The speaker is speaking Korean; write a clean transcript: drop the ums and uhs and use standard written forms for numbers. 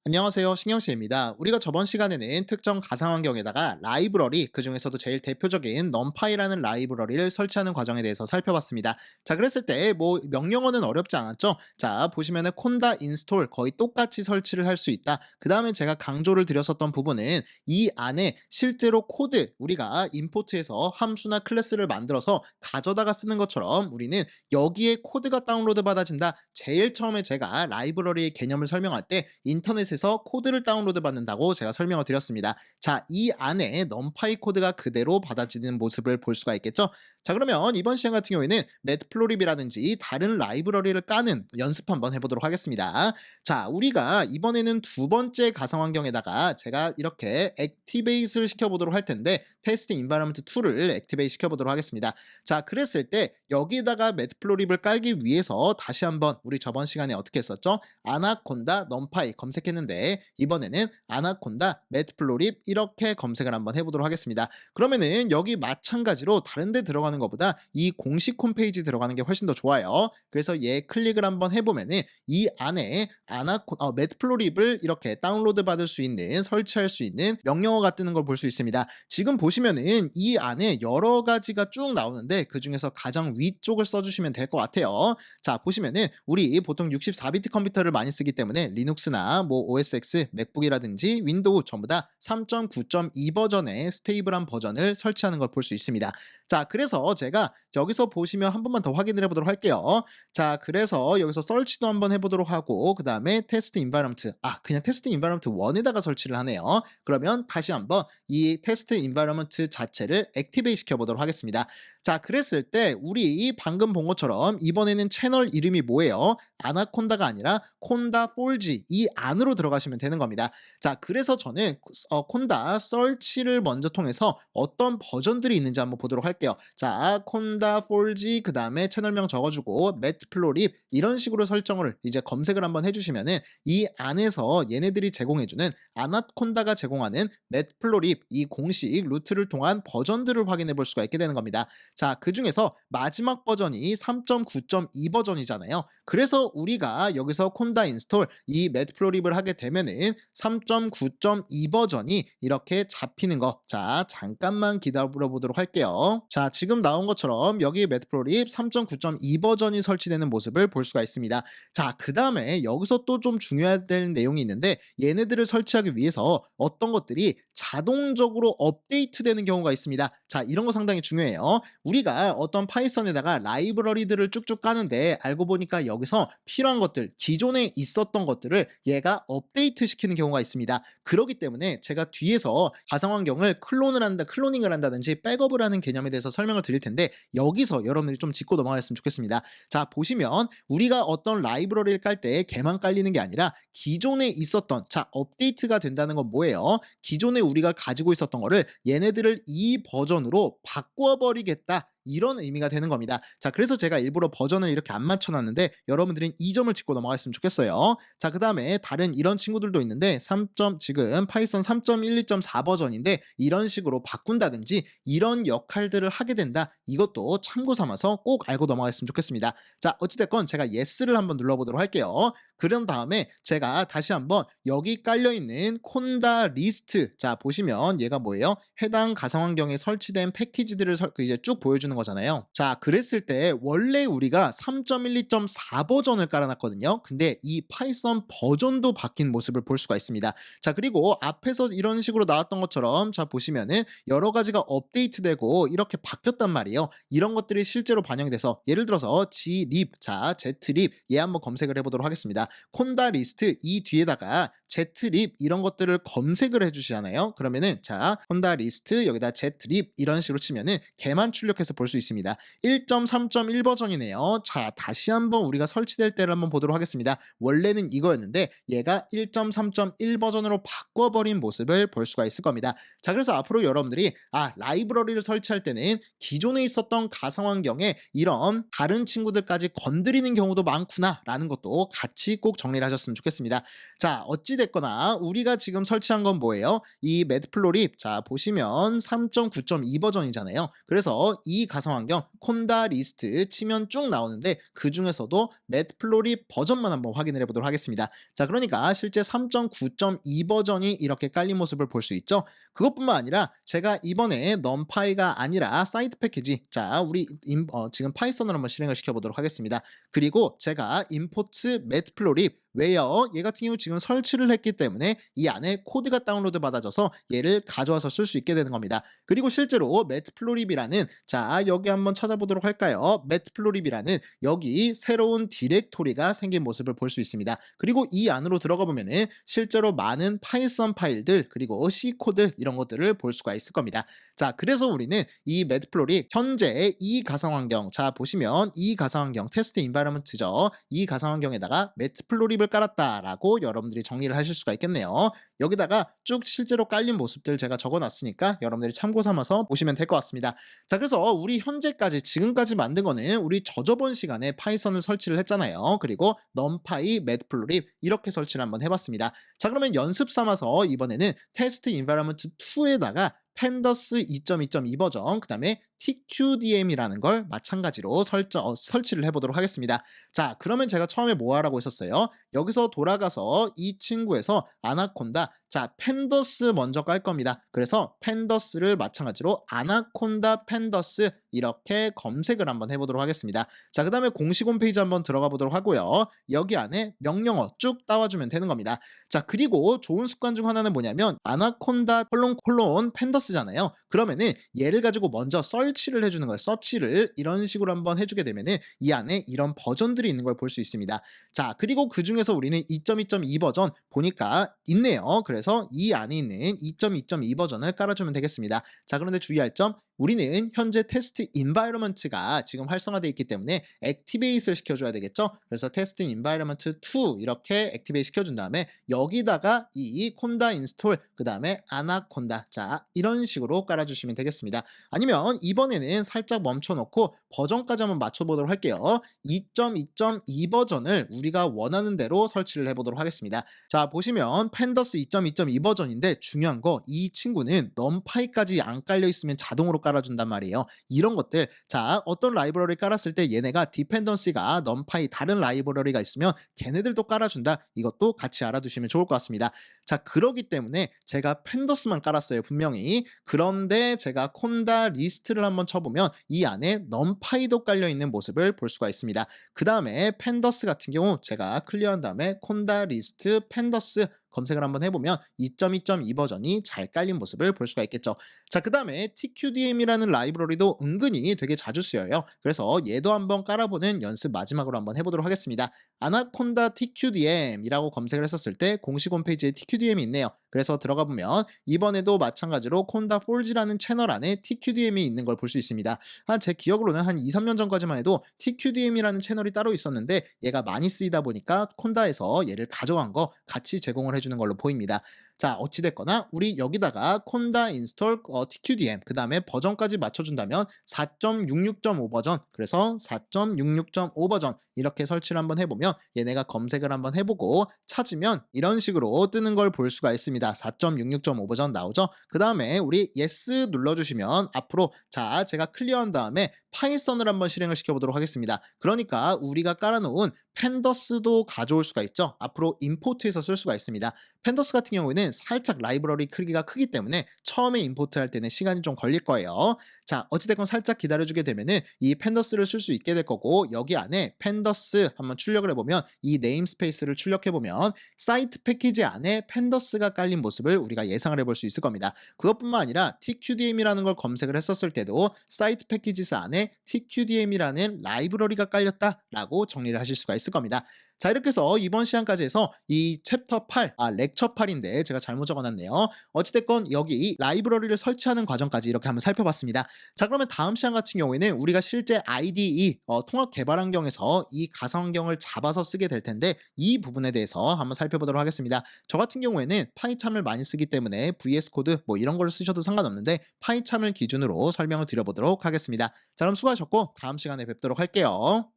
안녕하세요, 신경씨입니다. 우리가 저번 시간에는 특정 가상환경에다가 라이브러리, 그 중에서도 제일 대표적인 numpy라는 라이브러리를 설치하는 과정에 대해서 살펴봤습니다. 자, 그랬을 때 명령어는 어렵지 않았죠? 자, 보시면은 콘다 인스톨 거의 똑같이 설치를 할 수 있다. 그 다음에 제가 강조를 드렸었던 부분은 이 안에 실제로 코드, 우리가 임포트해서 함수나 클래스를 만들어서 가져다가 쓰는 것처럼 우리는 여기에 코드가 다운로드 받아진다. 제일 처음에 제가 라이브러리의 개념을 설명할 때 인터넷에서 코드를 다운로드 받는다고 제가 설명을 드렸습니다. 자, 이 안에 numpy 코드가 그대로 받아지는 모습을 볼 수가 있겠죠? 자, 그러면 이번 시간 같은 경우에는 매트플로립이라든지 다른 라이브러리를 까는 연습 한번 해보도록 하겠습니다. 자, 우리가 이번에는 두 번째 가상환경에다가 제가 이렇게 액티베이트를 시켜보도록 할 텐데 테스트 인바이러먼트 2를 액티베이트 시켜보도록 하겠습니다. 자, 그랬을 때 여기에다가 매트플로립을 깔기 위해서 다시 한번 우리 저번 시간에 어떻게 했었죠? 아나콘다 numpy 검색했는데 이번에는 아나콘다 매트플로립 이렇게 검색을 한번 해보도록 하겠습니다. 그러면은 여기 마찬가지로 다른 데 들어가는 것보다 이 공식 홈페이지 들어가는 게 훨씬 더 좋아요. 그래서 얘 클릭을 한번 해보면은 이 안에 매트플로립을 이렇게 다운로드 받을 수 있는, 설치할 수 있는 명령어가 뜨는 걸 볼 수 있습니다. 지금 보시면은 이 안에 여러 가지가 쭉 나오는데 그 중에서 가장 위쪽을 써주시면 될 것 같아요. 자, 보시면은 우리 보통 64비트 컴퓨터를 많이 쓰기 때문에 리눅스나 OS X, 맥북이라든지 윈도우 전부 다 3.9.2 버전의 스테이블한 버전을 설치하는 걸 볼 수 있습니다. 자, 그래서 제가 여기서 보시면 한 번만 더 확인을 해보도록 할게요. 자, 그래서 여기서 설치도 한번 해보도록 하고 그 다음에 테스트 인바이러먼트, 그냥 테스트 인바이러먼트 1에다가 설치를 하네요. 그러면 다시 한번 이 테스트 인바이러먼트 자체를 액티베이트 시켜보도록 하겠습니다. 자, 그랬을 때 우리 방금 본 것처럼 이번에는 채널 이름이 뭐예요? 아나콘다가 아니라 콘다 4G 이 안으로 들어가시면 되는 겁니다. 자, 그래서 저는 콘다 설치를 먼저 통해서 어떤 버전들이 있는지 한번 보도록 할게요. 자, 콘다 4G 그 다음에 채널명 적어주고 매트플로립 이런 식으로 설정을 이제 검색을 한번 해주시면은 이 안에서 얘네들이 제공해주는 아나콘다가 제공하는 매트플로립 이 공식 루트를 통한 버전들을 확인해 볼 수가 있게 되는 겁니다. 자, 그 중에서 마지막 버전이 3.9.2 버전이잖아요. 그래서 우리가 여기서 콘다 인스톨 이 매트플로립을 하게 되면은 3.9.2 버전이 이렇게 잡히는 거. 자, 잠깐만 기다려 보도록 할게요. 자, 지금 나온 것처럼 여기 매트플로립 3.9.2 버전이 설치되는 모습을 볼 수가 있습니다. 자, 그 다음에 여기서 또 좀 중요해야 될 내용이 있는데 얘네들을 설치하기 위해서 어떤 것들이 자동적으로 업데이트 되는 경우가 있습니다. 자, 이런 거 상당히 중요해요. 우리가 어떤 파이썬에다가 라이브러리들을 쭉쭉 까는데 알고 보니까 여기서 필요한 것들, 기존에 있었던 것들을 얘가 업데이트 시키는 경우가 있습니다. 그렇기 때문에 제가 뒤에서 가상환경을 클로닝을 한다든지 백업을 하는 개념에 대해서 설명을 드릴 텐데 여기서 여러분들이 좀 짚고 넘어갔으면 좋겠습니다. 자, 보시면 우리가 어떤 라이브러리를 깔 때 걔만 깔리는 게 아니라 기존에 있었던, 자, 업데이트가 된다는 건 뭐예요? 기존에 우리가 가지고 있었던 거를 얘네들을 이 버전으로 바꿔버리겠다. 이런 의미가 되는 겁니다. 자, 그래서 제가 일부러 버전을 이렇게 안 맞춰놨는데 여러분들은 이 점을 짚고 넘어갔으면 좋겠어요. 자, 그 다음에 다른 이런 친구들도 있는데 지금 파이썬 3.12.4 버전인데 이런 식으로 바꾼다든지 이런 역할들을 하게 된다. 이것도 참고 삼아서 꼭 알고 넘어갔으면 좋겠습니다. 자, 어찌됐건 제가 yes를 한번 눌러보도록 할게요. 그런 다음에 제가 다시 한번 여기 깔려있는 콘다 리스트, 자, 보시면 얘가 뭐예요? 해당 가상환경에 설치된 패키지들을 이제 쭉 보여주는 거잖아요. 자, 그랬을 때 원래 우리가 3.12.4 버전을 깔아놨거든요. 근데 이 파이썬 버전도 바뀐 모습을 볼 수가 있습니다. 자, 그리고 앞에서 이런 식으로 나왔던 것처럼 자, 보시면은 여러 가지가 업데이트되고 이렇게 바뀌었단 말이에요. 이런 것들이 실제로 반영이 돼서 예를 들어서 glib, 자, zlib 얘 한번 검색을 해보도록 하겠습니다. 콘다 리스트 이 뒤에다가 zlib 이런 것들을 검색을 해주시잖아요. 그러면은 자, 콘다 리스트 여기다 zlib 이런 식으로 치면은 걔만 출력해서 볼 수 있습니다. 1.3.1 버전이네요. 자, 다시 한번 우리가 설치될 때를 한번 보도록 하겠습니다. 원래는 이거였는데 얘가 1.3.1 버전으로 바꿔버린 모습을 볼 수가 있을 겁니다. 자, 그래서 앞으로 여러분들이 라이브러리를 설치할 때는 기존에 있었던 가상환경에 이런 다른 친구들까지 건드리는 경우도 많구나 라는 것도 같이 꼭 정리를 하셨으면 좋겠습니다. 자, 어찌됐든 됐거나 우리가 지금 설치한 건 뭐예요? 이 매트플로립 자 보시면 3.9.2 버전이잖아요. 그래서 이 가상 환경 콘다 리스트 치면 쭉 나오는데 그중에서도 매트플로립 버전만 한번 확인을 해보도록 하겠습니다. 자 그러니까 실제 3.9.2 버전이 이렇게 깔린 모습을 볼 수 있죠. 그것뿐만 아니라 제가 이번에 넘파이가 아니라 사이트 패키지 자 우리 지금 파이썬으로 한번 실행을 시켜보도록 하겠습니다. 그리고 제가 임포트 매트플로립 웨어 얘 같은 경우 지금 설치를 했기 때문에 이 안에 코드가 다운로드 받아져서 얘를 가져와서 쓸 수 있게 되는 겁니다. 그리고 실제로 매트플로립이라는 자 여기 한번 찾아보도록 할까요? 매트플로립이라는 여기 새로운 디렉토리가 생긴 모습을 볼 수 있습니다. 그리고 이 안으로 들어가 보면은 실제로 많은 파이썬 파일들 그리고 C 코드 이런 것들을 볼 수가 있을 겁니다. 자 그래서 우리는 이 매트플로립 현재 이 가상 환경 자 보시면 이 가상 환경 테스트 인바이러먼트죠. 이 가상 환경에다가 매트플로립을 깔았다라고 여러분들이 정리를 하실 수가 있겠네요. 여기다가 쭉 실제로 깔린 모습들 제가 적어놨으니까 여러분들이 참고 삼아서 보시면 될 것 같습니다. 자 그래서 우리 현재까지 지금까지 만든 거는 우리 저저번 시간에 파이썬을 설치를 했잖아요. 그리고 넘파이 매트플로립 이렇게 설치를 한번 해봤습니다. 자 그러면 연습 삼아서 이번에는 테스트 인바이러먼트 2에다가 팬더스 2.2.2 버전 그 다음에 TQDM이라는 걸 마찬가지로 설치를 해보도록 하겠습니다. 자 그러면 제가 처음에 뭐 하라고 했었어요? 여기서 돌아가서 이 친구에서 아나콘다 자 팬더스 먼저 깔 겁니다. 그래서 팬더스를 마찬가지로 아나콘다 팬더스 이렇게 검색을 한번 해보도록 하겠습니다. 자 그 다음에 공식 홈페이지 한번 들어가 보도록 하고요. 여기 안에 명령어 쭉 따와주면 되는 겁니다. 자 그리고 좋은 습관 중 하나는 뭐냐면 아나콘다 콜론 팬더스잖아요. 그러면은 얘를 가지고 먼저 설치를 해주는 거예요. 서치를 이런 식으로 한번 해주게 되면은 이 안에 이런 버전들이 있는 걸 볼 수 있습니다. 자 그리고 그 중에서 우리는 2.2.2 버전 보니까 있네요. 그래서 이 안에 있는 2.2.2 버전을 깔아주면 되겠습니다. 자 그런데 주의할 점 우리는 현재 테스트 인바이러먼트가 지금 활성화되어 있기 때문에 액티베이트를 시켜줘야 되겠죠. 그래서 테스트 인바이러먼트 2 이렇게 액티베이트 시켜준 다음에 여기다가 이 콘다 인스톨 그 다음에 아나콘다 자 이런 식으로 깔아주시면 되겠습니다. 아니면 이번에는 살짝 멈춰놓고 버전까지 한번 맞춰보도록 할게요. 2.2.2 버전을 우리가 원하는 대로 설치를 해보도록 하겠습니다. 자 보시면 팬더스 2.2.2 버전인데 중요한 거 이 친구는 넘파이까지 안 깔려 있으면 자동으로 깔아준단 말이에요. 이런 것들 자 어떤 라이브러리 깔았을 때 얘네가 디펜던시가 넘파이 다른 라이브러리가 있으면 걔네들도 깔아준다. 이것도 같이 알아두시면 좋을 것 같습니다. 자 그러기 때문에 제가 팬더스만 깔았어요 분명히. 그런데 제가 콘다 리스트를 한번 쳐보면 이 안에 넘파이도 깔려있는 모습을 볼 수가 있습니다. 그 다음에 팬더스 같은 경우 제가 클리어한 다음에 콘다 리스트 팬더스 검색을 한번 해보면 2.2.2 버전이 잘 깔린 모습을 볼 수가 있겠죠. 자, 그 다음에 TQDM이라는 라이브러리도 은근히 되게 자주 쓰여요. 그래서 얘도 한번 깔아보는 연습 마지막으로 한번 해보도록 하겠습니다. 아나콘다 TQDM이라고 검색을 했었을 때 공식 홈페이지에 TQDM이 있네요. 그래서 들어가 보면 이번에도 마찬가지로 콘다 폴지라는 채널 안에 TQDM이 있는 걸 볼 수 있습니다. 제 기억으로는 한 2, 3년 전까지만 해도 TQDM이라는 채널이 따로 있었는데 얘가 많이 쓰이다 보니까 콘다에서 얘를 가져간 거 같이 제공을 해주는 걸로 보입니다. 자 어찌됐거나 우리 여기다가 콘다 인스톨 TQDM 그 다음에 버전까지 맞춰준다면 4.66.5 버전 그래서 4.66.5 버전 이렇게 설치를 한번 해보면 얘네가 검색을 한번 해보고 찾으면 이런 식으로 뜨는 걸 볼 수가 있습니다. 4.66.5 버전 나오죠. 그 다음에 우리 yes 눌러주시면 앞으로 자 제가 클리어한 다음에 파이썬을 한번 실행을 시켜보도록 하겠습니다. 그러니까 우리가 깔아놓은 팬더스도 가져올 수가 있죠. 앞으로 임포트해서 쓸 수가 있습니다. 팬더스 같은 경우에는 살짝 라이브러리 크기가 크기 때문에 처음에 임포트할 때는 시간이 좀 걸릴 거예요. 자 어찌됐건 살짝 기다려주게 되면은 이 팬더스를 쓸 수 있게 될 거고 여기 안에 팬더스 한번 출력을 해보면 이 네임스페이스를 출력해보면 사이트 패키지 안에 팬더스가 깔린 모습을 우리가 예상을 해볼 수 있을 겁니다. 그것뿐만 아니라 TQDM이라는 걸 검색을 했었을 때도 사이트 패키지스 안에 TQDM이라는 라이브러리가 깔렸다라고 정리를 하실 수가 있을 겁니다. 자 이렇게 해서 이번 시간까지 해서 이 챕터 8, 렉처 8인데 제가 잘못 적어놨네요. 어찌됐건 여기 라이브러리를 설치하는 과정까지 이렇게 한번 살펴봤습니다. 자 그러면 다음 시간 같은 경우에는 우리가 실제 IDE 통합 개발 환경에서 이 가상 환경을 잡아서 쓰게 될 텐데 이 부분에 대해서 한번 살펴보도록 하겠습니다. 저 같은 경우에는 파이참을 많이 쓰기 때문에 VS 코드 뭐 이런 걸 쓰셔도 상관없는데 파이참을 기준으로 설명을 드려보도록 하겠습니다. 자 그럼 수고하셨고 다음 시간에 뵙도록 할게요.